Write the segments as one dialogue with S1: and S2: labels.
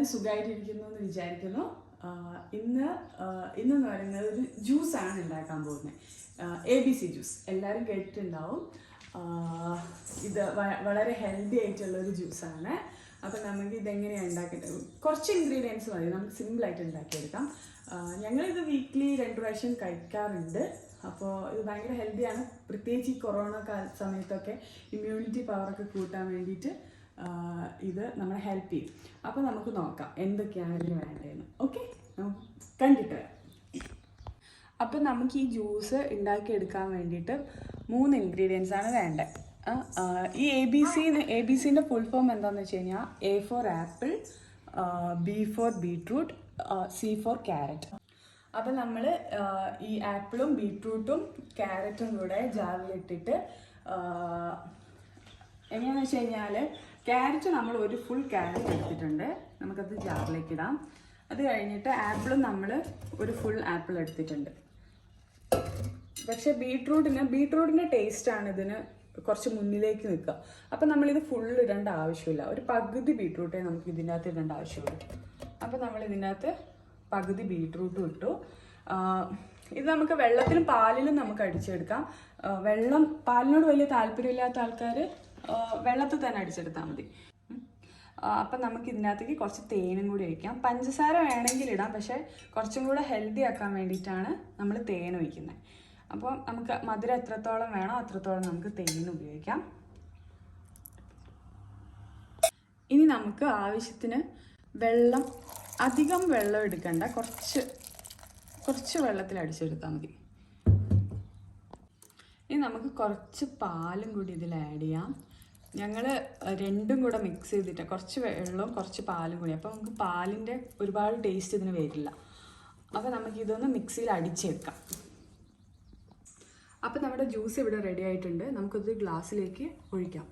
S1: എല്ലാവരും സുഖമായിട്ടിരിക്കുന്നു എന്ന് വിചാരിക്കുന്നു. ഇന്നെന്ന് പറയുന്നത് ഒരു ജ്യൂസാണ് ഉണ്ടാക്കാൻ പോകുന്നത്. ABC ജ്യൂസ് എല്ലാവരും കേട്ടിട്ടുണ്ടാവും. ഇത് വളരെ ഹെൽത്തി ആയിട്ടുള്ളൊരു ജ്യൂസാണ്. അപ്പോൾ നമുക്ക് ഇതെങ്ങനെയാണ് ഉണ്ടാക്കിയിട്ട് കുറച്ച് ഇൻഗ്രീഡിയൻസ് മതി, നമുക്ക് സിമ്പിളായിട്ട് ഉണ്ടാക്കിയെടുക്കാം. ഞങ്ങളിത് വീക്ക്ലി 2 പ്രാവശ്യം കഴിക്കാറുണ്ട്. അപ്പോൾ ഇത് ഭയങ്കര ഹെൽത്തിയാണ്, പ്രത്യേകിച്ച് ഈ കൊറോണ സമയത്തൊക്കെ ഇമ്മ്യൂണിറ്റി പവറൊക്കെ കൂട്ടാൻ വേണ്ടിയിട്ട് ഇത് നമ്മളെ ഹെൽപ്പ് ചെയ്യും. അപ്പോൾ നമുക്ക് നോക്കാം എന്തൊക്കെയാണ് ഇതിന് വേണ്ടതെന്ന്. ഓക്കെ, കണ്ടിട്ട് വരാം. അപ്പം നമുക്ക് ഈ ജ്യൂസ് ഉണ്ടാക്കിയെടുക്കാൻ വേണ്ടിയിട്ട് 3 ഇൻഗ്രീഡിയൻസ് ആണ് വേണ്ടത്. ഈ ABCൻ്റെ ഫുൾ ഫോം എന്താണെന്ന് വെച്ച് കഴിഞ്ഞാൽ A for apple, B for beetroot, C for carrot. അപ്പം നമ്മൾ ഈ ആപ്പിളും ബീട്രൂട്ടും ക്യാരറ്റും കൂടെ ജാറിലിട്ടിട്ട് എങ്ങനെയാണെന്ന് വെച്ച് കഴിഞ്ഞാൽ ക്യാരറ്റ് നമ്മൾ ഒരു ഫുൾ ക്യാരറ്റ് എടുത്തിട്ടുണ്ട്, നമുക്കത് ജാറിലേക്ക് ഇടാം. അത് കഴിഞ്ഞിട്ട് ആപ്പിളും നമ്മൾ ഒരു ഫുൾ ആപ്പിൾ എടുത്തിട്ടുണ്ട്. പക്ഷേ ബീട്രൂട്ടിൻ്റെ ടേസ്റ്റാണ് ഇതിന് കുറച്ച് മുന്നിലേക്ക് നിൽക്കുക. അപ്പം നമ്മളിത് ഫുൾ ഇടേണ്ട ആവശ്യമില്ല, ഒരു പകുതി ബീട്രൂട്ടേ നമുക്ക് ഇതിൻ്റെ അകത്ത് ഇടേണ്ട ആവശ്യമുള്ളൂ. അപ്പം നമ്മൾ ഇതിൻ്റെ അകത്ത് പകുതി ബീട്രൂട്ടും ഇട്ടു. ഇത് നമുക്ക് വെള്ളത്തിലും പാലിലും നമുക്ക് അടിച്ചെടുക്കാം. പാലിനോട് വലിയ താല്പര്യമില്ലാത്ത ആൾക്കാർ വെള്ളത്തിൽ തന്നെ അടിച്ചെടുത്താൽ മതി. അപ്പം നമുക്ക് ഇതിനകത്തേക്ക് കുറച്ച് തേനും കൂടി ഒഴിക്കാം. പഞ്ചസാര വേണമെങ്കിൽ ഇടാം, പക്ഷേ കുറച്ചും കൂടെ ഹെൽത്തി ആക്കാൻ വേണ്ടിയിട്ടാണ് നമ്മൾ തേൻ ഒഴിക്കുന്നത്. അപ്പോൾ നമുക്ക് മധുരം എത്രത്തോളം വേണോ അത്രത്തോളം നമുക്ക് തേൻ ഉപയോഗിക്കാം. ഇനി നമുക്ക് ആവശ്യത്തിന് വെള്ളം, അധികം വെള്ളം എടുക്കണ്ട, കുറച്ച് വെള്ളത്തിൽ അടിച്ചെടുത്താൽ മതി. ഇനി നമുക്ക് കുറച്ച് പാലും കൂടി ഇതിൽ ആഡ് ചെയ്യാം. ഞങ്ങൾ രണ്ടും കൂടെ മിക്സ് ചെയ്തിട്ട് കുറച്ച് വെള്ളവും കുറച്ച് പാലും കൂടി, അപ്പോൾ നമുക്ക് പാലിൻ്റെ ഒരുപാട് ടേസ്റ്റ് ഇതിന് വരില്ല. അപ്പോൾ നമുക്കിതൊന്ന് മിക്സിയിൽ അടിച്ചെടുക്കാം. അപ്പോൾ നമ്മുടെ ജ്യൂസ് ഇവിടെ റെഡി ആയിട്ടുണ്ട്, നമുക്കൊരു ഗ്ലാസ്സിലേക്ക് ഒഴിക്കാം.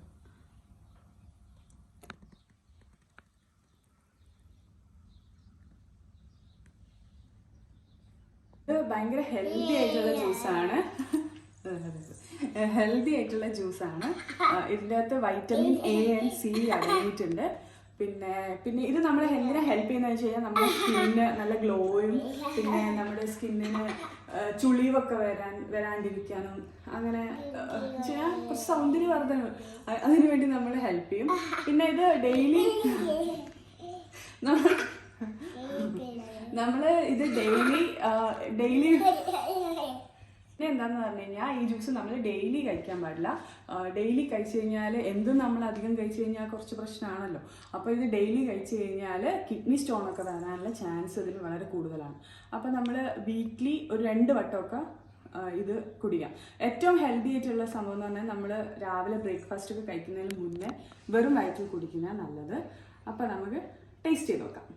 S1: ഇത് ഭയങ്കര ഹെൽത്തി ആയിട്ടുള്ള ജ്യൂസാണ്. ഇതിൻ്റെ അകത്ത് വൈറ്റമിൻ A and C അടങ്ങിയിട്ടുണ്ട്. പിന്നെ ഇത് നമ്മളെ എന്തിനാ ഹെൽപ്പ് ചെയ്യുന്നത് വെച്ച് കഴിഞ്ഞാൽ നമ്മുടെ സ്കിന്നിന് നല്ല ഗ്ലോയും, പിന്നെ നമ്മുടെ സ്കിന്നിന് ചുളിവൊക്കെ വരാണ്ടിരിക്കാനും, അങ്ങനെ ചെയ്യാൻ കുറച്ച് സൗന്ദര്യവർദ്ധനം, അതിനു വേണ്ടി നമ്മൾ ഹെൽപ്പ് ചെയ്യും. പിന്നെ ഇത് ഡെയിലി എന്താന്ന് പറഞ്ഞു കഴിഞ്ഞാൽ ഈ ജ്യൂസ് നമ്മൾ ഡെയിലി കഴിക്കാൻ പാടില്ല. ഡെയിലി കഴിച്ചു കഴിഞ്ഞാൽ എന്തും നമ്മൾ അധികം കഴിച്ചു കഴിഞ്ഞാൽ കുറച്ച് പ്രശ്നമാണല്ലോ. അപ്പോൾ ഇത് ഡെയിലി കഴിച്ചു കഴിഞ്ഞാൽ കിഡ്നി സ്റ്റോണൊക്കെ വരാനുള്ള ചാൻസ് ഇതിന് വളരെ കൂടുതലാണ്. അപ്പോൾ നമ്മൾ വീക്ക്ലി ഒരു 2 വട്ടമൊക്കെ ഇത് കുടിക്കാം. ഏറ്റവും ഹെൽത്തി ആയിട്ടുള്ള സംഭവം എന്ന് പറഞ്ഞാൽ നമ്മൾ രാവിലെ ബ്രേക്ക്ഫാസ്റ്റ് ഒക്കെ കഴിക്കുന്നതിന് മുന്നേ വെറും വയറ്റിൽ കുടിക്കുന്നതാണ് നല്ലത്. അപ്പോൾ നമുക്ക് ടേസ്റ്റ് ചെയ്ത് നോക്കാം.